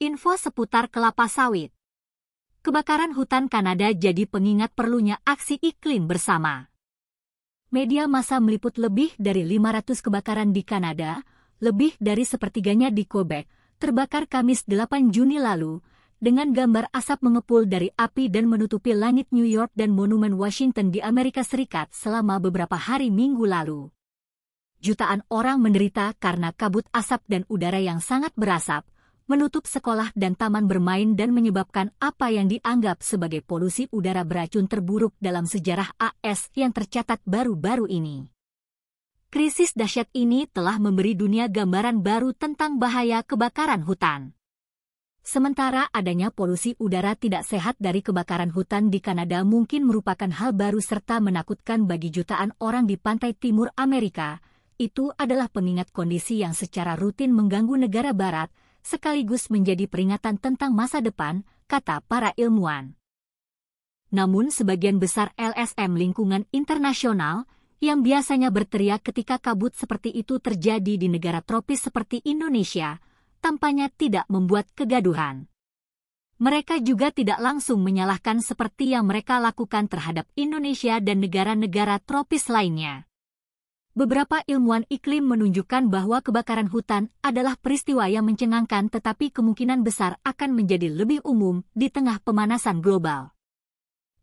Info seputar kelapa sawit. Kebakaran hutan Kanada jadi pengingat perlunya aksi iklim bersama. Media massa meliput lebih dari 500 kebakaran di Kanada, lebih dari sepertiganya di Quebec, terbakar Kamis 8 Juni lalu, dengan gambar asap mengepul dari api dan menutupi langit New York dan monumen Washington di Amerika Serikat selama beberapa hari Minggu lalu. Jutaan orang menderita karena kabut asap dan udara yang sangat berasap, menutup sekolah dan taman bermain dan menyebabkan apa yang dianggap sebagai polusi udara beracun terburuk dalam sejarah AS yang tercatat baru-baru ini. Krisis dahsyat ini telah memberi dunia gambaran baru tentang bahaya kebakaran hutan. Sementara adanya polusi udara tidak sehat dari kebakaran hutan di Kanada mungkin merupakan hal baru serta menakutkan bagi jutaan orang di pantai timur Amerika, itu adalah pengingat kondisi yang secara rutin mengganggu negara barat, sekaligus menjadi peringatan tentang masa depan, kata para ilmuwan. Namun sebagian besar LSM lingkungan internasional, yang biasanya berteriak ketika kabut seperti itu terjadi di negara tropis seperti Indonesia, tampaknya tidak membuat kegaduhan. Mereka juga tidak langsung menyalahkan seperti yang mereka lakukan terhadap Indonesia dan negara-negara tropis lainnya. Beberapa ilmuwan iklim menunjukkan bahwa kebakaran hutan adalah peristiwa yang mencengangkan tetapi kemungkinan besar akan menjadi lebih umum di tengah pemanasan global.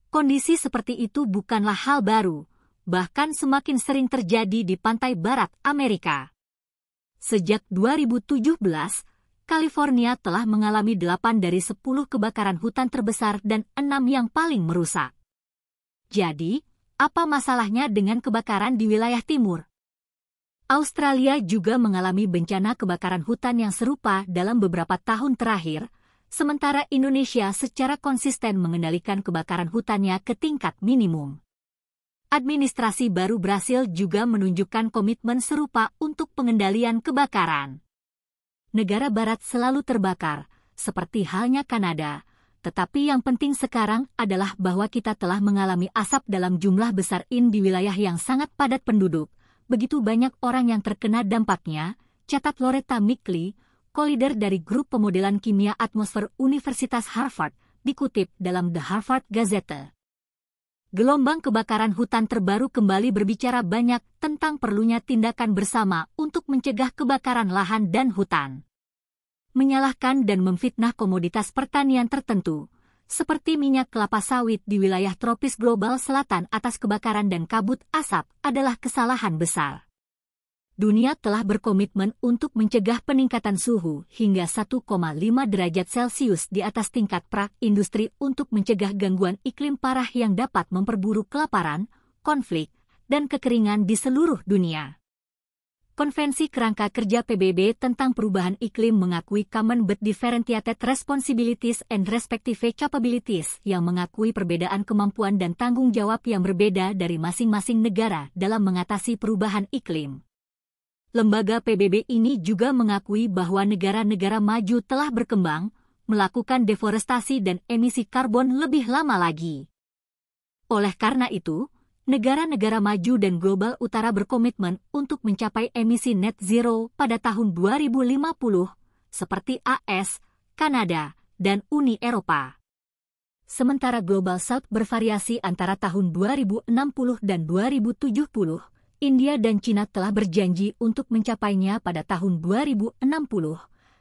Kondisi seperti itu bukanlah hal baru, bahkan semakin sering terjadi di pantai barat Amerika. Sejak 2017, California telah mengalami 8 dari 10 kebakaran hutan terbesar dan 6 yang paling merusak. Jadi, apa masalahnya dengan kebakaran di wilayah timur? Australia juga mengalami bencana kebakaran hutan yang serupa dalam beberapa tahun terakhir, sementara Indonesia secara konsisten mengendalikan kebakaran hutannya ke tingkat minimum. Administrasi baru Brasil juga menunjukkan komitmen serupa untuk pengendalian kebakaran. Negara barat selalu terbakar, seperti halnya Kanada, tetapi yang penting sekarang adalah bahwa kita telah mengalami asap dalam jumlah besar di wilayah yang sangat padat penduduk. Begitu banyak orang yang terkena dampaknya, catat Loretta Mickley, co-leader dari grup pemodelan kimia atmosfer Universitas Harvard, dikutip dalam The Harvard Gazette. Gelombang kebakaran hutan terbaru kembali berbicara banyak tentang perlunya tindakan bersama untuk mencegah kebakaran lahan dan hutan. Menyalahkan dan memfitnah komoditas pertanian tertentu, seperti minyak kelapa sawit di wilayah tropis global selatan atas kebakaran dan kabut asap adalah kesalahan besar. Dunia telah berkomitmen untuk mencegah peningkatan suhu hingga 1,5 derajat Celcius di atas tingkat pra-industri untuk mencegah gangguan iklim parah yang dapat memperburuk kelaparan, konflik, dan kekeringan di seluruh dunia. Konvensi Kerangka Kerja PBB tentang perubahan iklim mengakui Common but Differentiated Responsibilities and Respective Capabilities yang mengakui perbedaan kemampuan dan tanggung jawab yang berbeda dari masing-masing negara dalam mengatasi perubahan iklim. Lembaga PBB ini juga mengakui bahwa negara-negara maju telah berkembang, melakukan deforestasi dan emisi karbon lebih lama lagi. Oleh karena itu, negara-negara maju dan global utara berkomitmen untuk mencapai emisi net zero pada tahun 2050, seperti AS, Kanada, dan Uni Eropa. Sementara Global South bervariasi antara tahun 2060 dan 2070, India dan China telah berjanji untuk mencapainya pada tahun 2060,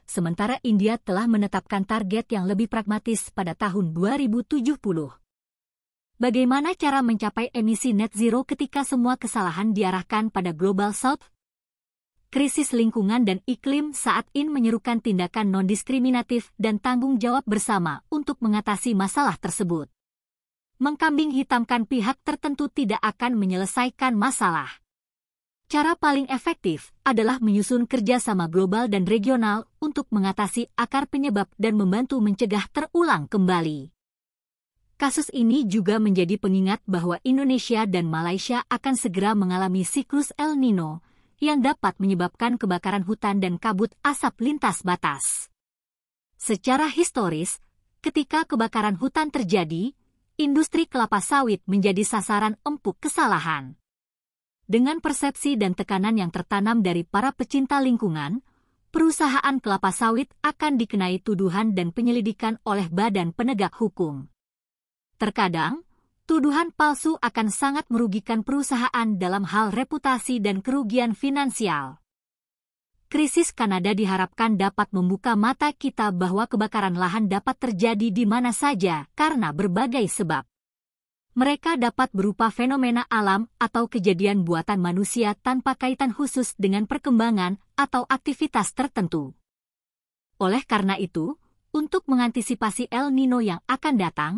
sementara India telah menetapkan target yang lebih pragmatis pada tahun 2070. Bagaimana cara mencapai emisi net zero ketika semua kesalahan diarahkan pada Global South? Krisis lingkungan dan iklim saat ini menyerukan tindakan non-diskriminatif dan tanggung jawab bersama untuk mengatasi masalah tersebut. Mengkambing hitamkan pihak tertentu tidak akan menyelesaikan masalah. Cara paling efektif adalah menyusun kerjasama global dan regional untuk mengatasi akar penyebab dan membantu mencegah terulang kembali. Kasus ini juga menjadi pengingat bahwa Indonesia dan Malaysia akan segera mengalami siklus El Nino yang dapat menyebabkan kebakaran hutan dan kabut asap lintas batas. Secara historis, ketika kebakaran hutan terjadi, industri kelapa sawit menjadi sasaran empuk kesalahan. Dengan persepsi dan tekanan yang tertanam dari para pecinta lingkungan, perusahaan kelapa sawit akan dikenai tuduhan dan penyelidikan oleh badan penegak hukum. Terkadang, tuduhan palsu akan sangat merugikan perusahaan dalam hal reputasi dan kerugian finansial. Krisis Kanada diharapkan dapat membuka mata kita bahwa kebakaran lahan dapat terjadi di mana saja karena berbagai sebab. Mereka dapat berupa fenomena alam atau kejadian buatan manusia tanpa kaitan khusus dengan perkembangan atau aktivitas tertentu. Oleh karena itu, untuk mengantisipasi El Nino yang akan datang,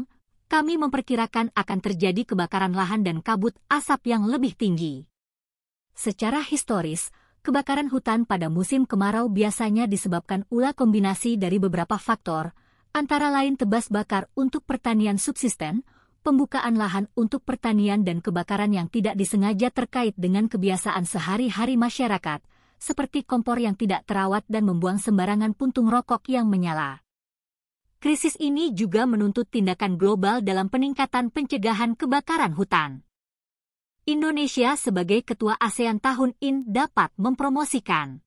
kami memperkirakan akan terjadi kebakaran lahan dan kabut asap yang lebih tinggi. Secara historis, kebakaran hutan pada musim kemarau biasanya disebabkan ulah kombinasi dari beberapa faktor, antara lain tebas bakar untuk pertanian subsisten, pembukaan lahan untuk pertanian dan kebakaran yang tidak disengaja terkait dengan kebiasaan sehari-hari masyarakat, seperti kompor yang tidak terawat dan membuang sembarangan puntung rokok yang menyala. Krisis ini juga menuntut tindakan global dalam peningkatan pencegahan kebakaran hutan. Indonesia sebagai ketua ASEAN tahun ini dapat mempromosikan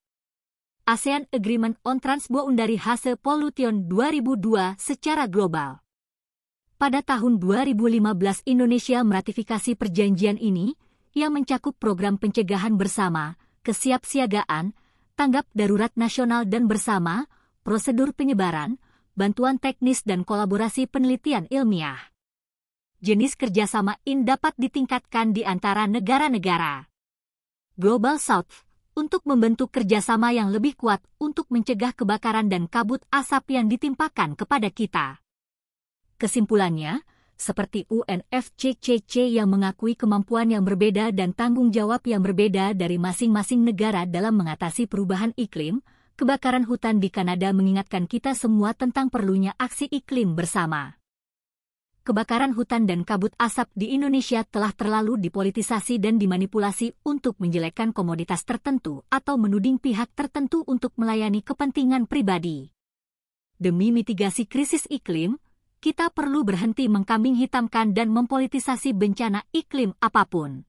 ASEAN Agreement on Transboundary Haze Pollution 2002 secara global. Pada tahun 2015 Indonesia meratifikasi perjanjian ini, yang mencakup program pencegahan bersama, kesiapsiagaan, tanggap darurat nasional dan bersama, prosedur penyebaran, bantuan teknis dan kolaborasi penelitian ilmiah. Jenis kerjasama ini dapat ditingkatkan di antara negara-negara Global South untuk membentuk kerjasama yang lebih kuat untuk mencegah kebakaran dan kabut asap yang ditimpakan kepada kita. Kesimpulannya, seperti UNFCCC yang mengakui kemampuan yang berbeda dan tanggung jawab yang berbeda dari masing-masing negara dalam mengatasi perubahan iklim, kebakaran hutan di Kanada mengingatkan kita semua tentang perlunya aksi iklim bersama. Kebakaran hutan dan kabut asap di Indonesia telah terlalu dipolitisasi dan dimanipulasi untuk menjelekkan komoditas tertentu atau menuding pihak tertentu untuk melayani kepentingan pribadi. Demi mitigasi krisis iklim, kita perlu berhenti mengkambing hitamkan dan mempolitisasi bencana iklim apapun.